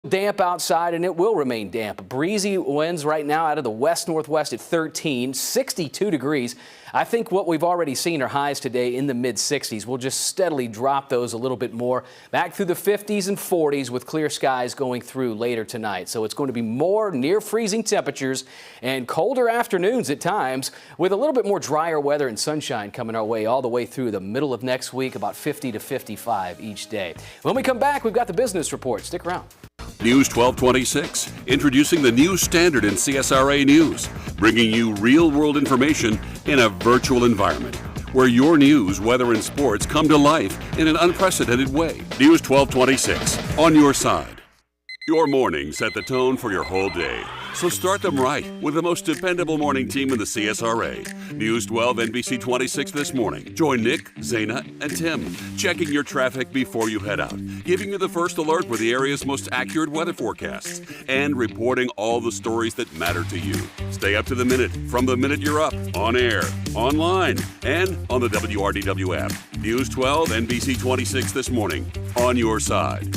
Damp outside, and it will remain damp. Breezy winds right now out of the west-northwest at 13, 62 degrees. I think what we've already seen are highs today in the mid-60s. We'll just steadily drop those a little bit more back through the 50s and 40s with clear skies going through later tonight. So it's going to be more near freezing temperatures and colder afternoons at times with a little bit more drier weather and sunshine coming our way all the way through the middle of next week, about 50 to 55 each day. When we come back, we've got the business report. Stick around. News 1226, introducing the new standard in CSRA News, bringing you real-world information in a virtual environment, where your news, weather, and sports come to life in an unprecedented way. News 1226, on your side. Your mornings set the tone for your whole day, so start them right with the most dependable morning team in the CSRA. News 12 NBC 26 this morning. Join Nick, Zaina, and Tim, checking your traffic before you head out, giving you the first alert with the area's most accurate weather forecasts, and reporting all the stories that matter to you. Stay up to the minute from the minute you're up, on air, online, and on the WRDW app. News 12 NBC 26 this morning, on your side.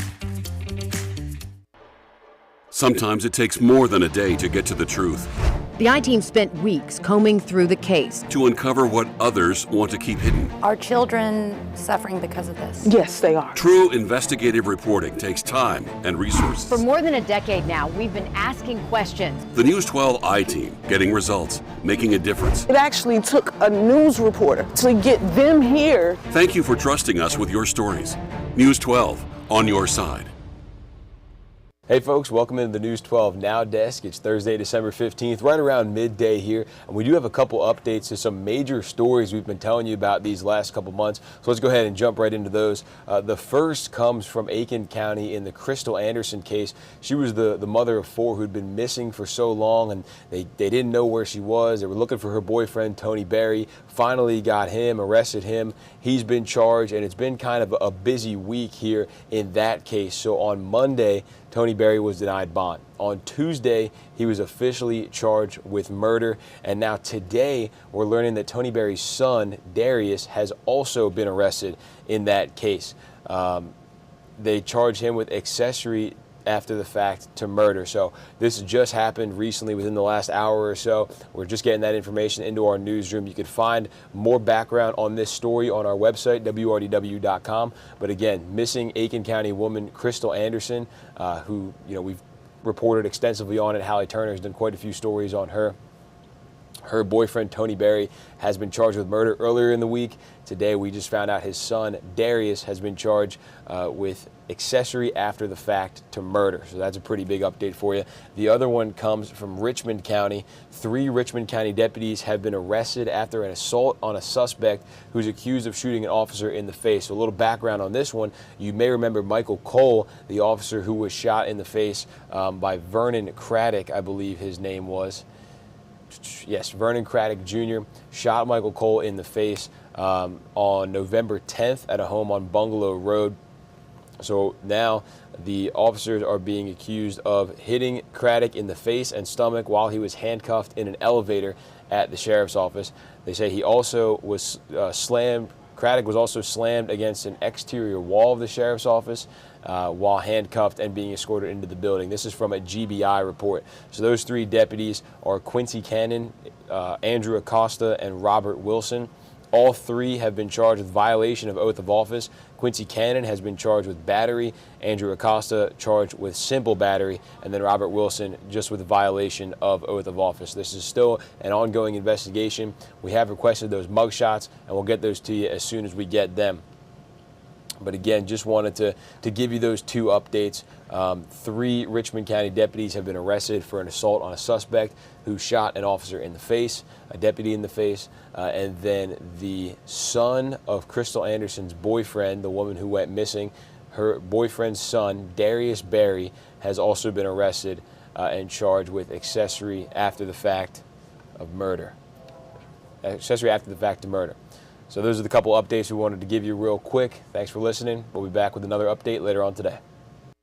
Sometimes it takes more than a day to get to the truth. The I-Team spent weeks combing through the case to uncover what others want to keep hidden. Are children suffering because of this? Yes, they are. True investigative reporting takes time and resources. For more than a decade now, we've been asking questions. The News 12 I-Team, getting results, making a difference. It actually took a news reporter to get them here. Thank you for trusting us with your stories. News 12, on your side. Hey folks, welcome into the News 12 Now Desk. It's Thursday, December 15th, right around midday here. And we do have a couple updates to some major stories we've been telling you about these last couple months. So let's go ahead and jump right into those. The first comes from Aiken County in the Crystal Anderson case. She was the mother of four who'd been missing for so long, and they didn't know where she was. They were looking for her boyfriend, Tony Berry. Finally got him, arrested him. He's been charged, and it's been kind of a busy week here in that case. So on Monday, Tony Berry was denied bond. On Tuesday, he was officially charged with murder. And now today, we're learning that Tony Berry's son, Darius, has also been arrested in that case. They charged him with accessory after the fact to murder. So this just happened recently within the last hour or so. We're just getting that information into our newsroom. You can find more background on this story on our website, WRDW.com. But again, missing Aiken County woman Crystal Anderson, who we've reported extensively on it. Hallie Turner has done quite a few stories on her. Her boyfriend, Tony Berry, has been charged with murder earlier in the week. Today, we just found out his son, Darius, has been charged with accessory after the fact to murder. So that's a pretty big update for you. The other one comes from Richmond County. 3 Richmond County deputies have been arrested after an assault on a suspect who's accused of shooting an officer in the face. So a little background on this one. You may remember Michael Cole, the officer who was shot in the face by Vernon Craddock, I believe his name was. Yes, Vernon Craddock Jr. shot Michael Cole in the face on November 10th at a home on Bungalow Road. So now the officers are being accused of hitting Craddock in the face and stomach while he was handcuffed in an elevator at the sheriff's office. They say he also was Craddock was also slammed against an exterior wall of the sheriff's office while handcuffed and being escorted into the building. This is from a GBI report. So those 3 deputies are Quincy Cannon, Andrew Acosta, and Robert Wilson. All 3 have been charged with violation of oath of office. Quincy Cannon has been charged with battery, Andrew Acosta charged with simple battery, and then Robert Wilson just with violation of oath of office. This is still an ongoing investigation. We have requested those mugshots, and we'll get those to you as soon as we get them. But again, just wanted to give you those 2 updates. 3 Richmond County deputies have been arrested for an assault on a suspect who shot an officer in the face, a deputy in the face, and then the son of Crystal Anderson's boyfriend, the woman who went missing, her boyfriend's son, Darius Berry, has also been arrested and charged with accessory after the fact of murder. Accessory after the fact to murder. So those are the couple updates we wanted to give you real quick. Thanks for listening. We'll be back with another update later on today.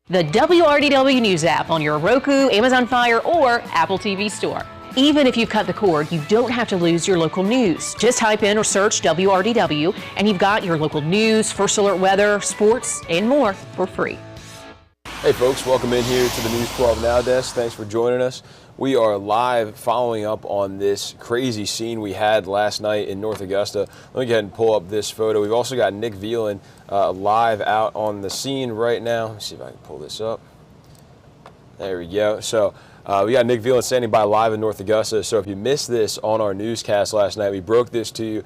The WRDW News app on your Roku, Amazon Fire, or Apple TV store. Even if you've cut the cord, you don't have to lose your local news. Just type in or search WRDW, and you've got your local news, first alert weather, sports, and more for free. Hey folks, welcome in here to the News 12 Now desk. Thanks for joining us. We are live following up on this crazy scene we had last night in North Augusta. Let me go ahead and pull up this photo. We've also got Nick Veland live out on the scene right now. Let me see if I can pull this up. There we go. So we got Nick Veland standing by live in North Augusta. So if you missed this on our newscast last night, we broke this to you.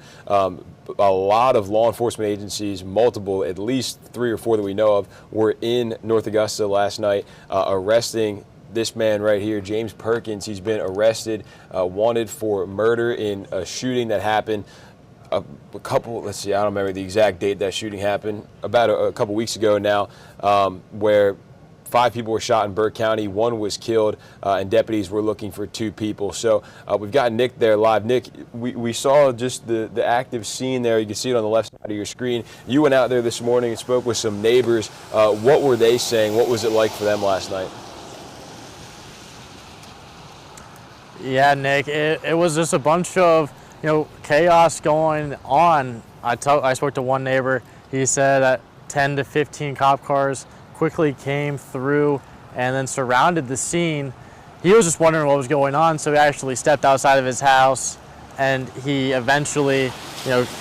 A lot of law enforcement agencies, multiple, at least 3 or 4 that we know of, were in North Augusta last night arresting this man right here, James Perkins. He's been arrested, wanted for murder in a shooting that happened a couple, let's see, I don't remember the exact date that shooting happened, about a couple weeks ago now, where 5 people were shot in Burke County, 1 was killed, and deputies were looking for 2 people. So we've got Nick there live. Nick, we saw just the active scene there. You can see it on the left side of your screen. You went out there this morning and spoke with some neighbors. What were they saying? What was it like for them last night? Yeah, Nick, it was just a bunch of, chaos going on. I spoke to one neighbor. He said that 10 to 15 cop cars quickly came through and then surrounded the scene. He was just wondering what was going on, so he actually stepped outside of his house, and he eventually,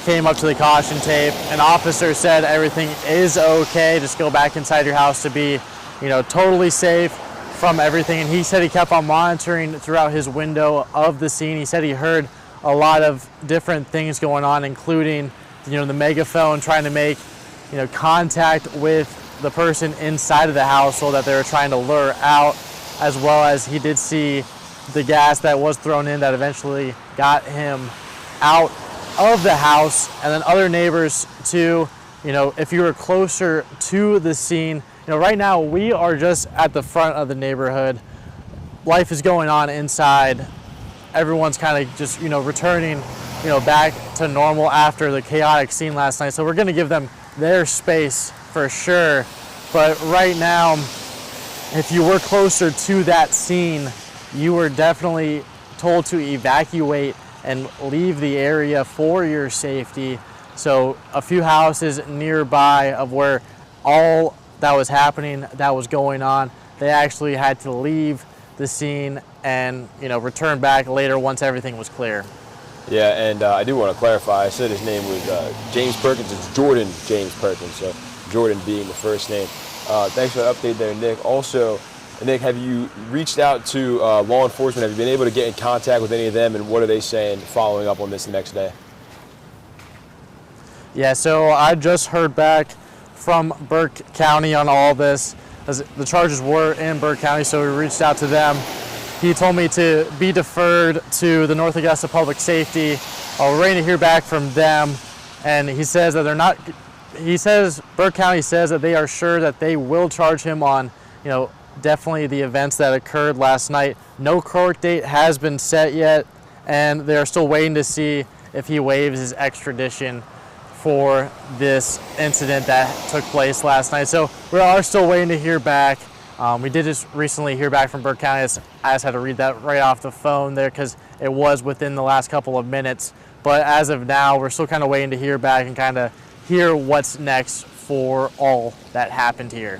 came up to the caution tape. An officer said everything is okay, just go back inside your house to be, totally safe from everything. And he said he kept on monitoring throughout his window of the scene. He said he heard a lot of different things going on, including, the megaphone trying to make, contact with the person inside of the household that they were trying to lure out, as well as he did see the gas that was thrown in that eventually got him out of the house. And then other neighbors too, if you were closer to the scene, right now we are just at the front of the neighborhood. Life is going on inside. Everyone's kind of just, returning, back to normal after the chaotic scene last night. So we're going to give them their space for sure. But right now, if you were closer to that scene, you were definitely told to evacuate and leave the area for your safety. So a few houses nearby of where all that was happening, that was going on, they actually had to leave the scene and, return back later once everything was clear. Yeah, and I do want to clarify, I said his name was James Perkins. It's Jordan James Perkins, so Jordan being the first name. Thanks for the update there, Nick. Also, Nick, have you reached out to law enforcement? Have you been able to get in contact with any of them, and what are they saying following up on this the next day? Yeah, so I just heard back from Burke County on all this. The charges were in Burke County, so we reached out to them. He told me to be deferred to the North Augusta Public Safety. We're waiting to hear back from them, and he says that they're not. He says Burke County says that they are sure that they will charge him on, definitely the events that occurred last night. No court date has been set yet, and they're still waiting to see if he waives his extradition for this incident that took place last night. So we are still waiting to hear back. We did just recently hear back from Burke County. I just had to read that right off the phone there because it was within the last couple of minutes. But as of now, we're still kind of waiting to hear back and kind of hear what's next for all that happened here.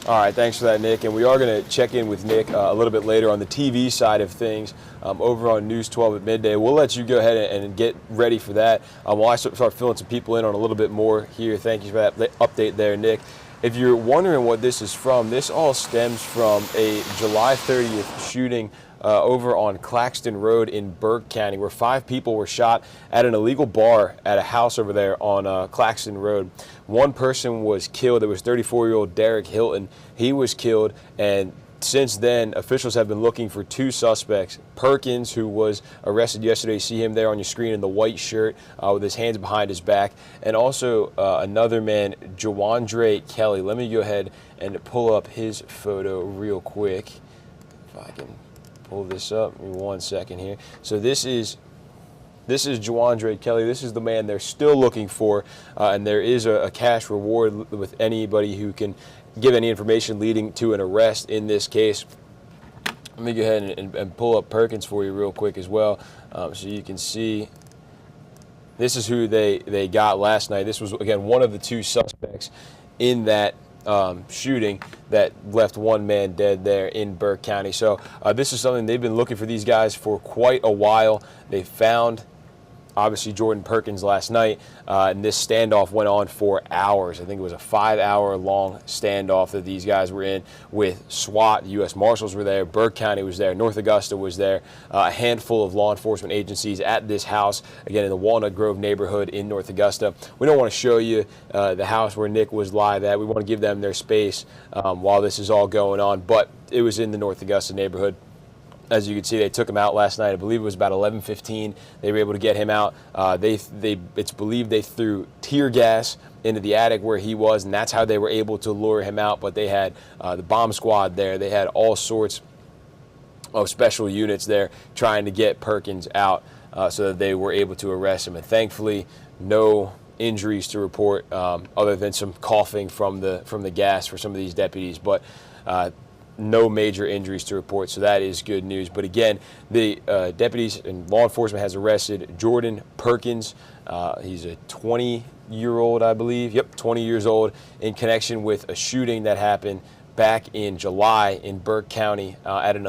All right, thanks for that, Nick. And we are going to check in with Nick a little bit later on the TV side of things over on News 12 at midday. We'll let you go ahead and get ready for that. While I start filling some people in on a little bit more here. Thank you for that update there, Nick. If you're wondering what this is from, this all stems from a July 30th shooting over on Claxton Road in Burke County, where 5 people were shot at an illegal bar at a house over there on Claxton Road. 1 person was killed. It was 34-year-old Derek Hilton. He was killed, and since then, officials have been looking for 2 suspects. Perkins, who was arrested yesterday, you see him there on your screen in the white shirt with his hands behind his back, and also another man, Jawandre Kelly. Let me go ahead and pull up his photo real quick, if I can pull this up. Give me 1 second here. So this is Jawandre Kelly. This is the man they're still looking for, and there is a cash reward with anybody who can give any information leading to an arrest in this case. Let me go ahead and pull up Perkins for you real quick as well, so you can see. This is who they got last night. This was, again, one of the 2 suspects in that shooting that left one man dead there in Burke County. So this is something they've been looking for these guys for quite a while. They found obviously Jordan Perkins last night, and this standoff went on for hours. I think it was a 5-hour long standoff that these guys were in with SWAT. The U.S. Marshals were there, Burke County was there, North Augusta was there, a handful of law enforcement agencies at this house, again in the Walnut Grove neighborhood in North Augusta. We don't want to show you the house where Nick was live at. We want to give them their space while this is all going on, but it was in the North Augusta neighborhood. As you can see, they took him out last night. I believe it was about 11:15. They were able to get him out. It's believed they threw tear gas into the attic where he was, and that's how they were able to lure him out. But they had the bomb squad there. They had all sorts of special units there trying to get Perkins out so that they were able to arrest him. And thankfully, no injuries to report other than some coughing from the gas for some of these deputies. But no major injuries to report, so that is good news. But again, the deputies and law enforcement has arrested Jordan Perkins. He's a 20-year-old, I believe. Yep, 20 years old, in connection with a shooting that happened back in July in Burke County at an